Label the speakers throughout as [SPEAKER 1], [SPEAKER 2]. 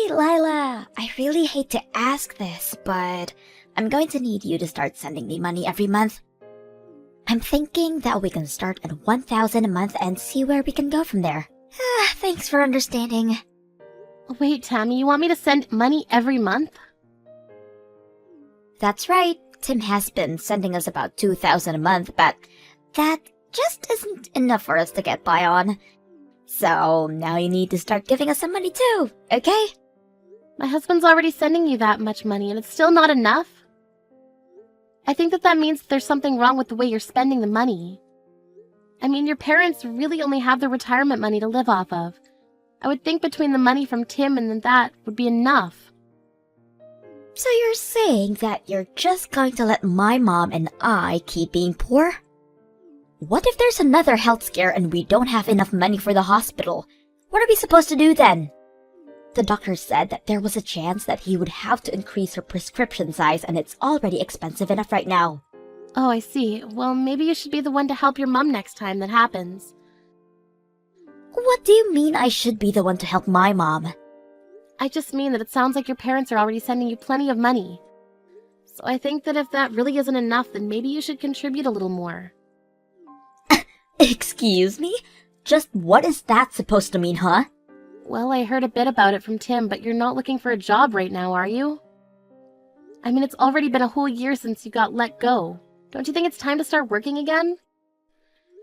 [SPEAKER 1] Hey, Lila, I really hate to ask this, but I'm going to need you to start sending me money every month. I'm thinking that we can start at 1,000 a month and see where we can go from there. Thanks for understanding.
[SPEAKER 2] Wait, Tammy, you want me to send money every month?
[SPEAKER 1] That's right. Tim has been sending us about 2,000 a month, but that just isn't enough for us to get by on. So now you need to start giving us some money too, okay?
[SPEAKER 2] My husband's already sending you that much money, and it's still not enough. I think that means there's something wrong with the way you're spending the money. I mean, your parents really only have their retirement money to live off of. I would think between the money from Tim and that would be enough.
[SPEAKER 1] So you're saying that you're just going to let my mom and I keep being poor? What if there's another health scare and we don't have enough money for the hospital? What are we supposed to do then? The doctor said that there was a chance that he would have to increase her prescription size, and it's already expensive enough right now.
[SPEAKER 2] Oh, I see. Well, maybe you should be the one to help your mom next time that happens.
[SPEAKER 1] What do you mean I should be the one to help my mom?
[SPEAKER 2] I just mean that it sounds like your parents are already sending you plenty of money. So I think that if that really isn't enough, then maybe you should contribute a little more.
[SPEAKER 1] Excuse me? Just what is that supposed to mean, huh?
[SPEAKER 2] Well, I heard a bit about it from Tim, but you're not looking for a job right now, are you? I mean, it's already been a whole year since you got let go. Don't you think it's time to start working again?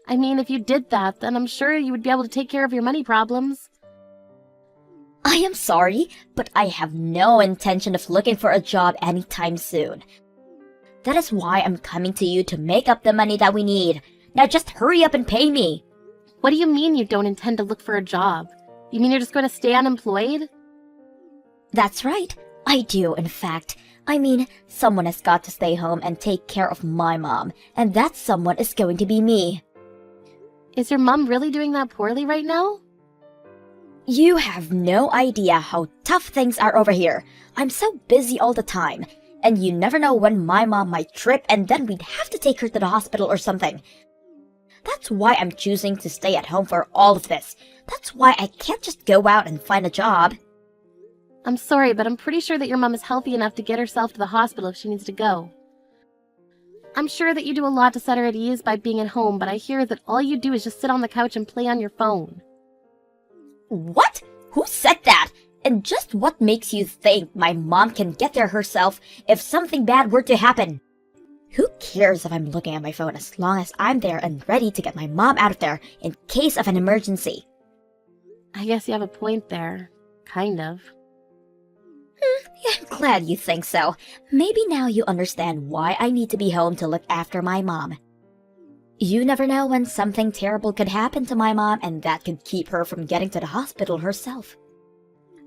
[SPEAKER 2] I mean, if you did that, then I'm sure you would be able to take care of your money problems.
[SPEAKER 1] I am sorry, but I have no intention of looking for a job anytime soon. That is why I'm coming to you to make up the money that we need. Now just hurry up and pay me.
[SPEAKER 2] What do you mean you don't intend to look for a job? You mean you're just going to stay unemployed?
[SPEAKER 1] That's right. I do, in fact. I mean, someone has got to stay home and take care of my mom, and that someone is going to be me.
[SPEAKER 2] Is your mom really doing that poorly right now?
[SPEAKER 1] You have no idea how tough things are over here. I'm so busy all the time, and you never know when my mom might trip and then we'd have to take her to the hospital or something. That's why I'm choosing to stay at home for all of this. That's why I can't just go out and find a job.
[SPEAKER 2] I'm sorry, but I'm pretty sure that your mom is healthy enough to get herself to the hospital if she needs to go. I'm sure that you do a lot to set her at ease by being at home, but I hear that all you do is just sit on the couch and play on your phone.
[SPEAKER 1] What? Who said that? And just what makes you think my mom can get there herself if something bad were to happen? Who cares if I'm looking at my phone as long as I'm there and ready to get my mom out of there in case of an emergency?
[SPEAKER 2] I guess you have a point there. Kind of.
[SPEAKER 1] Yeah, I'm glad you think so. Maybe now you understand why I need to be home to look after my mom. You never know when something terrible could happen to my mom, and that could keep her from getting to the hospital herself.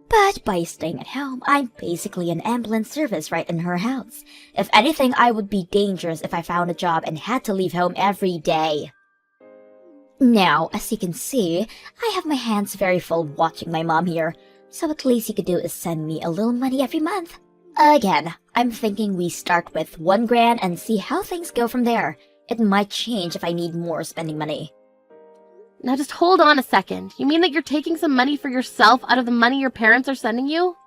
[SPEAKER 1] But by staying at home, I'm basically an ambulance service right in her house. If anything, I would be dangerous if I found a job and had to leave home every day. Now, as you can see, I have my hands very full watching my mom here, so at least you could do is send me a little money every month. Again, I'm thinking we start with $1,000 and see how things go from there. It might change if I need more spending money.
[SPEAKER 2] Now just hold on a second. You mean that you're taking some money for yourself out of the money your parents are sending you?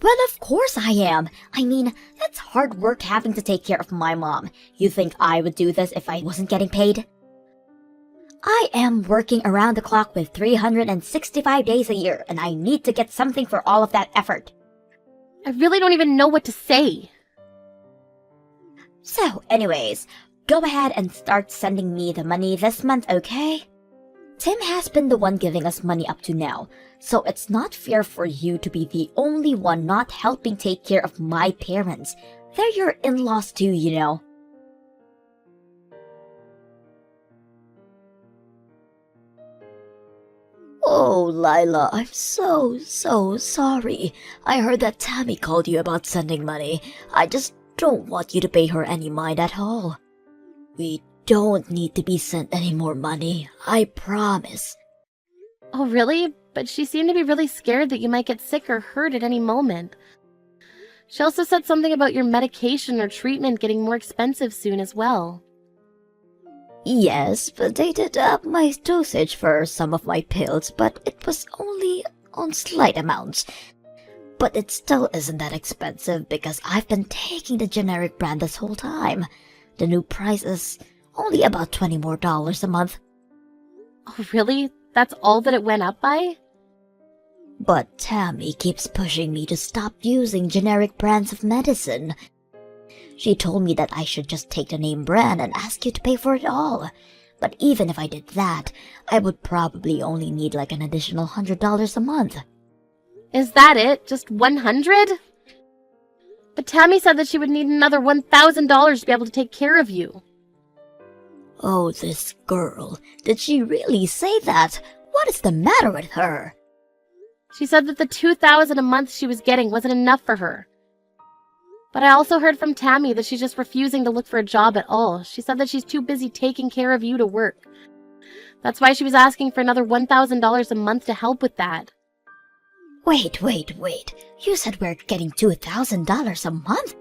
[SPEAKER 1] Well, of course I am. I mean, that's hard work having to take care of my mom. You think I would do this if I wasn't getting paid? I am working around the clock with 365 days a year, and I need to get something for all of that effort.
[SPEAKER 2] I really don't even know what to say.
[SPEAKER 1] So, anyways, go ahead and start sending me the money this month, okay? Tim has been the one giving us money up to now, so it's not fair for you to be the only one not helping take care of my parents. They're your in-laws too, you know. Oh, Lila, I'm so sorry. I heard that Tammy called you about sending money. I just don't want you to pay her any mind at all. We don't need to be sent any more money, I promise.
[SPEAKER 2] Oh, really? But she seemed to be really scared that you might get sick or hurt at any moment. She also said something about your medication or treatment getting more expensive soon as well.
[SPEAKER 1] Yes, but they did up my dosage for some of my pills, but it was only own slight amounts. But it still isn't that expensive because I've been taking the generic brand this whole time. The new price is only about $20 more a month.
[SPEAKER 2] Oh, really? That's all that it went up by?
[SPEAKER 1] But Tammy keeps pushing me to stop using generic brands of medicine. She told me that I should just take the name brand and ask you to pay for it all. But even if I did that, I would probably only need like an additional $100 a month.
[SPEAKER 2] Is that it? Just 100? But Tammy said that she would need another $1,000 to be able to take care of you.
[SPEAKER 1] Oh, this girl. Did she really say that? What is the matter with her?
[SPEAKER 2] She said that the $2,000 a month she was getting wasn't enough for her. But I also heard from Tammy that she's just refusing to look for a job at all. She said that she's too busy taking care of you to work. That's why she was asking for another $1,000 a month to help with that.
[SPEAKER 1] Wait. You said we're getting $2,000 a month?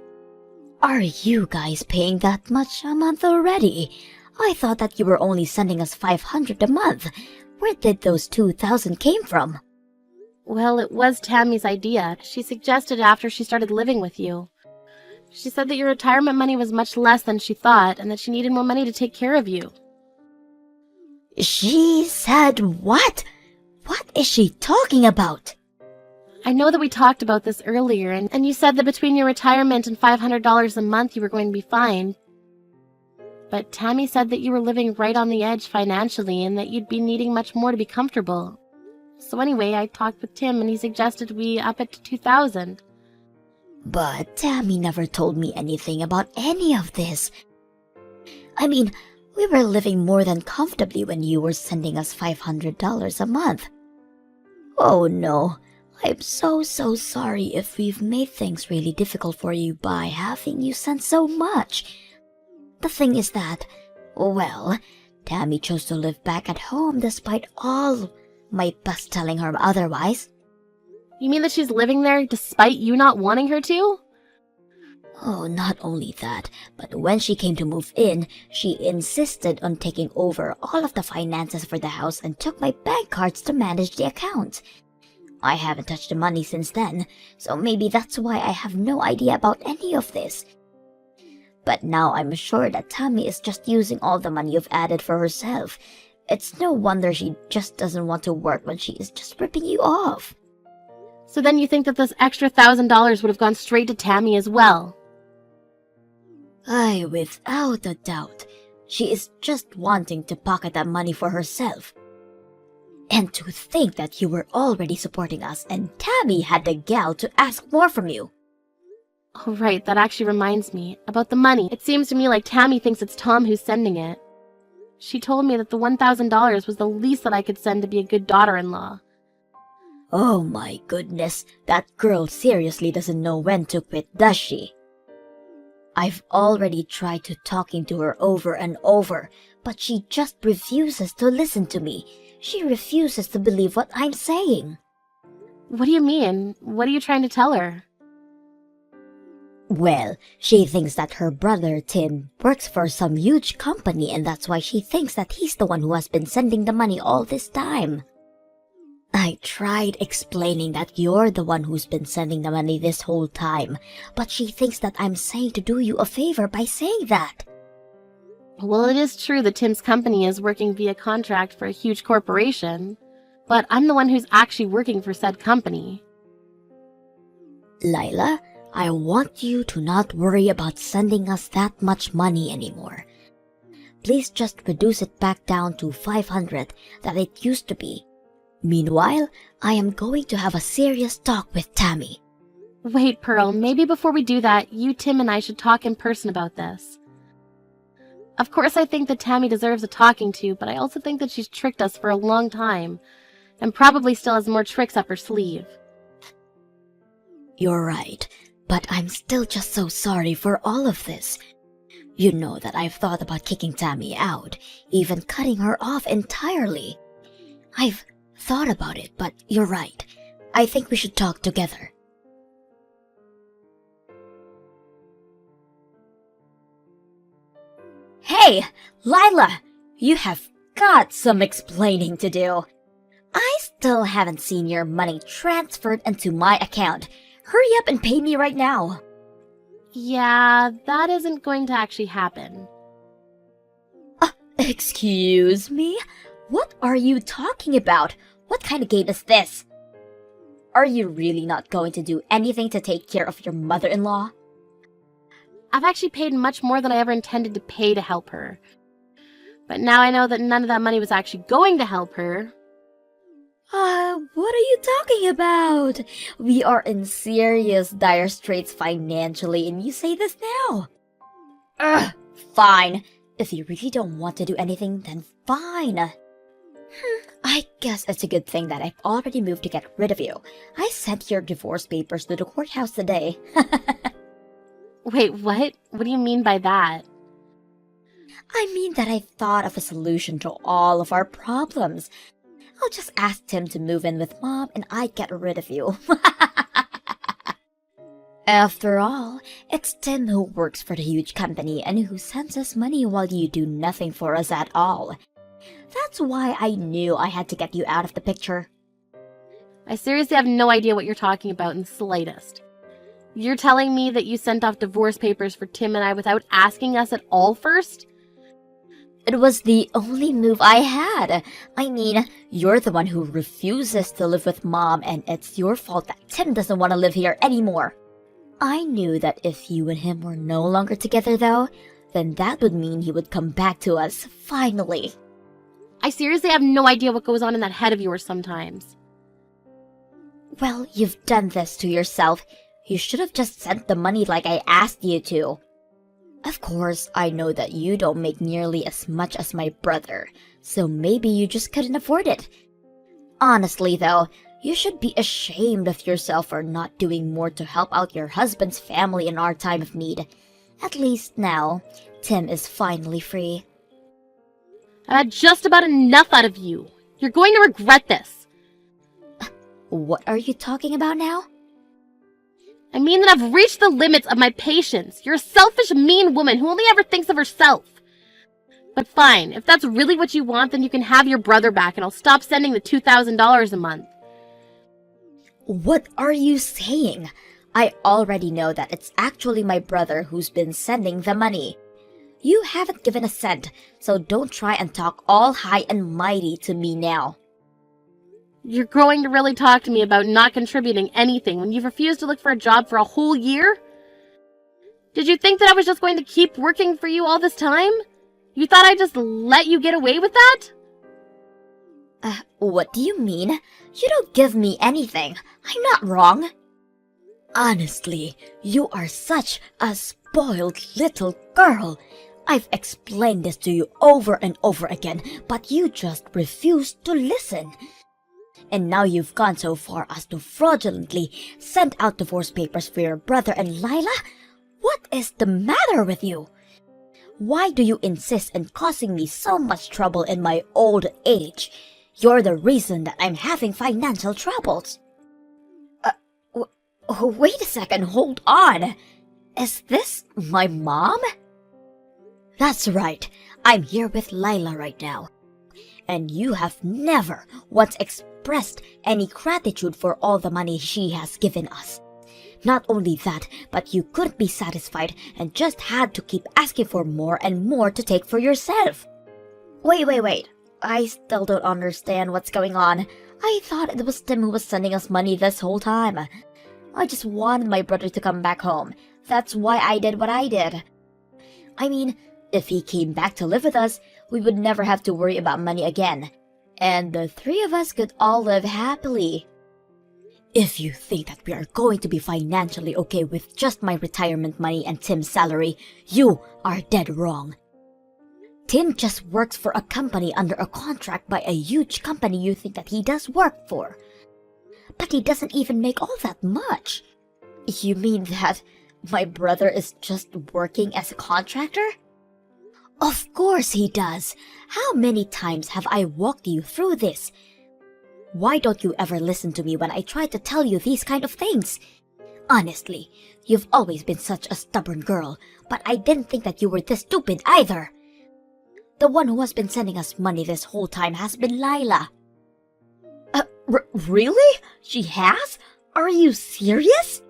[SPEAKER 1] Are you guys paying that much a month already? I thought that you were only sending us $500 a month. Where did those $2,000 came from?
[SPEAKER 2] Well, it was Tammy's idea. She suggested it after she started living with you. She said that your retirement money was much less than she thought and that she needed more money to take care of you.
[SPEAKER 1] She said what? What is she talking about?
[SPEAKER 2] I know that we talked about this earlier, and you said that between your retirement and $500 a month you were going to be fine. But Tammy said that you were living right on the edge financially and that you'd be needing much more to be comfortable. So anyway, I talked with Tim and he suggested we up it to $2,000.
[SPEAKER 1] But Tammy never told me anything about any of this. I mean, we were living more than comfortably when you were sending us $500 a month. Oh no, I'm so sorry if we've made things really difficult for you by having you send so much. The thing is that, well, Tammy chose to live back at home despite all my best telling her otherwise.
[SPEAKER 2] You mean that she's living there despite you not wanting her to?
[SPEAKER 1] Oh, not only that, but when she came to move in, she insisted on taking over all of the finances for the house and took my bank cards to manage the account. I haven't touched the money since then, so maybe that's why I have no idea about any of this. But now I'm sure that Tammy is just using all the money you've added for herself. It's no wonder she just doesn't want to work when she is just ripping you off.
[SPEAKER 2] So then you think that this extra $1,000 would have gone straight to Tammy as well?
[SPEAKER 1] Aye, without a doubt. She is just wanting to pocket that money for herself. And to think that you were already supporting us and Tammy had the gall to ask more from you.
[SPEAKER 2] Oh, right, that actually reminds me. About the money, it seems to me like Tammy thinks it's Tom who's sending it. She told me that the $1,000 was the least that I could send to be a good daughter-in-law.
[SPEAKER 1] Oh my goodness, that girl seriously doesn't know when to quit, does she? I've already tried to talking to her over and over, but she just refuses to listen to me. She refuses to believe what I'm saying.
[SPEAKER 2] What do you mean? What are you trying to tell her?
[SPEAKER 1] Well, she thinks that her brother Tim works for some huge company and that's why she thinks that he's the one who has been sending the money all this time. I tried explaining that you're the one who's been sending the money this whole time, but she thinks that I'm saying to do you a favor by saying that.
[SPEAKER 2] Well, it is true that Tim's company is working via contract for a huge corporation, but I'm the one who's actually working for said company.
[SPEAKER 1] Lila, I want you to not worry about sending us that much money anymore. Please just reduce it back down to $500 that it used to be. Meanwhile, I am going to have a serious talk with Tammy.
[SPEAKER 2] Wait, Pearl, maybe before we do that, you, Tim, and I should talk in person about this. Of course, I think that Tammy deserves a talking to, but I also think that she's tricked us for a long time, and probably still has more tricks up her sleeve.
[SPEAKER 1] You're right, but I'm still just so sorry for all of this. You know that I've thought about kicking Tammy out, even cutting her off entirely. I've thought about it, but you're right. I think we should talk together. Hey, Lila! You have got some explaining to do. I still haven't seen your money transferred into my account. Hurry up and pay me right now.
[SPEAKER 2] Yeah, that isn't going to actually happen.
[SPEAKER 1] Excuse me? What are you talking about? What kind of game is this? Are you really not going to do anything to take care of your mother-in-law?
[SPEAKER 2] I've actually paid much more than I ever intended to pay to help her. But now I know that none of that money was actually going to help her.
[SPEAKER 1] What are you talking about? We are in serious dire straits financially and you say this now? Fine. If you really don't want to do anything, then fine. I guess it's a good thing that I've already moved to get rid of you. I sent your divorce papers to the courthouse today.
[SPEAKER 2] Wait, what? What do you mean by that?
[SPEAKER 1] I mean that I thought of a solution to all of our problems. I'll just ask Tim to move in with Mom and I get rid of you. After all, it's Tim who works for the huge company and who sends us money while you do nothing for us at all. That's why I knew I had to get you out of the picture.
[SPEAKER 2] I seriously have no idea what you're talking about in the slightest. You're telling me that you sent off divorce papers for Tim and I without asking us at all first?
[SPEAKER 1] It was the only move I had. I mean, you're the one who refuses to live with Mom, and it's your fault that Tim doesn't want to live here anymore. I knew that if you and him were no longer together, though, then that would mean he would come back to us, finally.
[SPEAKER 2] I seriously have no idea what goes on in that head of yours sometimes.
[SPEAKER 1] Well, you've done this to yourself. You should have just sent the money like I asked you to. Of course, I know that you don't make nearly as much as my brother, so maybe you just couldn't afford it. Honestly, though, you should be ashamed of yourself for not doing more to help out your husband's family in our time of need. At least now, Tim is finally free.
[SPEAKER 2] I've had just about enough out of you. You're going to regret this.
[SPEAKER 1] What are you talking about now?
[SPEAKER 2] I mean that I've reached the limits of my patience. You're a selfish, mean woman who only ever thinks of herself. But fine, if that's really what you want, then you can have your brother back and I'll stop sending the $2,000 a month.
[SPEAKER 1] What are you saying? I already know that it's actually my brother who's been sending the money. You haven't given a cent, so don't try and talk all high and mighty to me now.
[SPEAKER 2] You're going to really talk to me about not contributing anything when you've refused to look for a job for a whole year? Did you think that I was just going to keep working for you all this time? You thought I'd just let you get away with that?
[SPEAKER 1] What do you mean? You don't give me anything. I'm not wrong. Honestly, you are such a spoiled little girl. I've explained this to you over and over again, but you just refuse to listen. And now you've gone so far as to fraudulently send out divorce papers for your brother and Lila? What is the matter with you? Why do you insist on causing me so much trouble in my old age? You're the reason that I'm having financial troubles. Wait a second, hold on. Is this my mom? That's right, I'm here with Lila right now. And you have never once expressed any gratitude for all the money she has given us. Not only that, but you couldn't be satisfied and just had to keep asking for more and more to take for yourself. Wait. I still don't understand what's going on. I thought it was Tim who was sending us money this whole time. I just wanted my brother to come back home. That's why I did what I did. I mean, if he came back to live with us, we would never have to worry about money again. And the three of us could all live happily. If you think that we are going to be financially okay with just my retirement money and Tim's salary, you are dead wrong. Tim just works for a company under a contract by a huge company you think that he does work for. But he doesn't even make all that much. You mean that my brother is just working as a contractor? Of course he does. How many times have I walked you through this? Why don't you ever listen to me when I try to tell you these kind of things? Honestly, you've always been such a stubborn girl, but I didn't think that you were this stupid either. The one who has been sending us money this whole time has been Lila. Really? She has? Are you serious?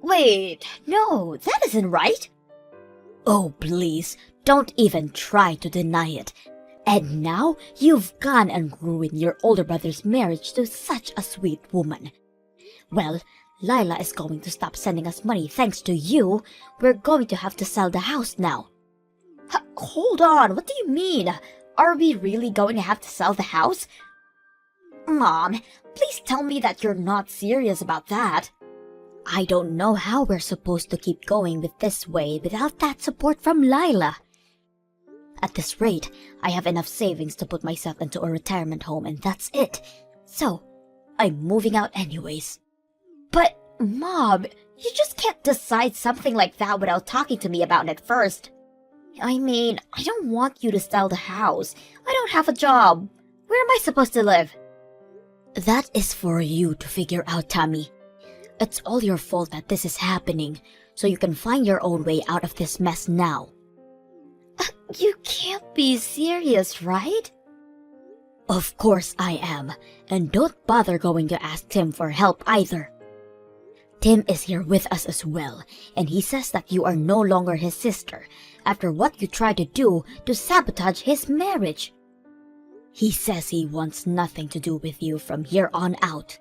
[SPEAKER 1] Wait, no, that isn't right. Oh, please, don't even try to deny it. And now you've gone and ruined your older brother's marriage to such a sweet woman. Well, Lila is going to stop sending us money thanks to you. We're going to have to sell the house now. Hold on, what do you mean? Are we really going to have to sell the house? Mom, please tell me that you're not serious about that. I don't know how we're supposed to keep going with this way without that support from Lila. At this rate, I have enough savings to put myself into a retirement home and that's it. So, I'm moving out anyways. But, Mom, you just can't decide something like that without talking to me about it first. I mean, I don't want you to sell the house. I don't have a job. Where am I supposed to live? That is for you to figure out, Tammy. It's all your fault that this is happening, so you can find your own way out of this mess now. You can't be serious, right? Of course I am, and don't bother going to ask Tim for help either. Tim is here with us as well, and he says that you are no longer his sister after what you tried to do to sabotage his marriage. He says he wants nothing to do with you from here on out.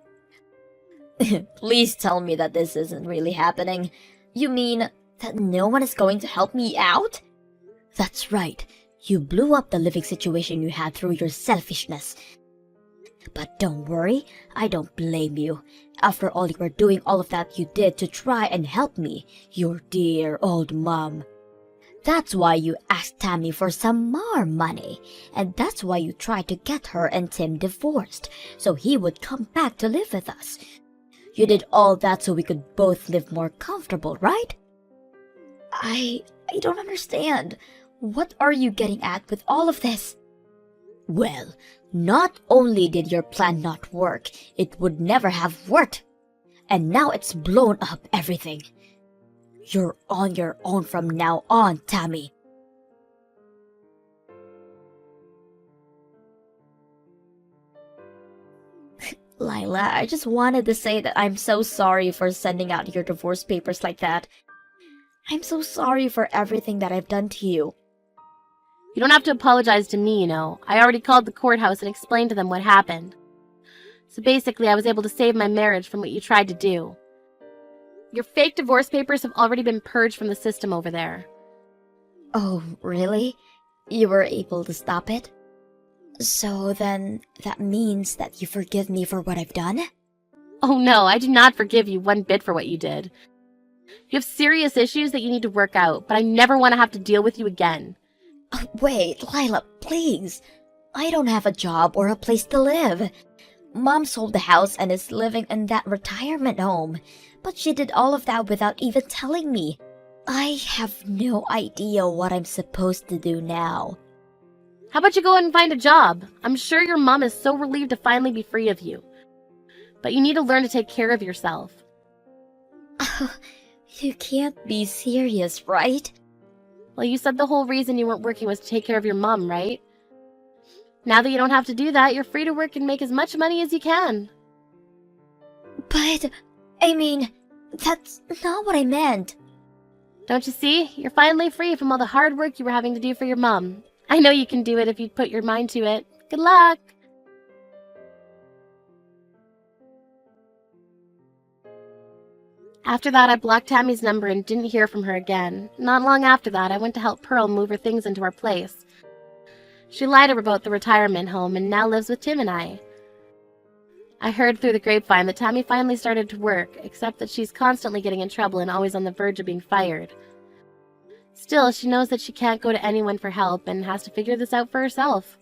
[SPEAKER 1] Please tell me that this isn't really happening. You mean that no one is going to help me out? That's right. You blew up the living situation you had through your selfishness. But don't worry, I don't blame you. After all, you were doing all of that you did to try and help me, your dear old mom. That's why you asked Tammy for some more money, and that's why you tried to get her and Tim divorced, so he would come back to live with us. You did all that so we could both live more comfortable, right? I don't understand. What are you getting at with all of this? Well, not only did your plan not work, it would never have worked. And now it's blown up everything. You're on your own from now on, Tammy. Lila, I just wanted to say that I'm so sorry for sending out your divorce papers like that. I'm so sorry for everything that I've done to you.
[SPEAKER 2] You don't have to apologize to me, you know. I already called the courthouse and explained to them what happened. So basically, I was able to save my marriage from what you tried to do. Your fake divorce papers have already been purged from the system over there.
[SPEAKER 1] Oh, really? You were able to stop it? So then, that means that you forgive me for what I've done?
[SPEAKER 2] Oh no, I do not forgive you one bit for what you did. You have serious issues that you need to work out, but I never want to have to deal with you again.
[SPEAKER 1] Wait, Lila, please. I don't have a job or a place to live. Mom sold the house and is living in that retirement home, but she did all of that without even telling me. I have no idea what I'm supposed to do now.
[SPEAKER 2] How about you go and find a job? I'm sure your mom is so relieved to finally be free of you. But you need to learn to take care of yourself.
[SPEAKER 1] You can't be serious, right?
[SPEAKER 2] Well, you said the whole reason you weren't working was to take care of your mom, right? Now that you don't have to do that, you're free to work and make as much money as you can.
[SPEAKER 1] But, I mean, that's not what I meant.
[SPEAKER 2] Don't you see? You're finally free from all the hard work you were having to do for your mom. I know you can do it if you put your mind to it. Good luck! After that, I blocked Tammy's number and didn't hear from her again. Not long after that, I went to help Pearl move her things into our place. She lied about the retirement home and now lives with Tim and I. I heard through the grapevine that Tammy finally started to work, except that she's constantly getting in trouble and always on the verge of being fired. Still, she knows that she can't go to anyone for help and has to figure this out for herself.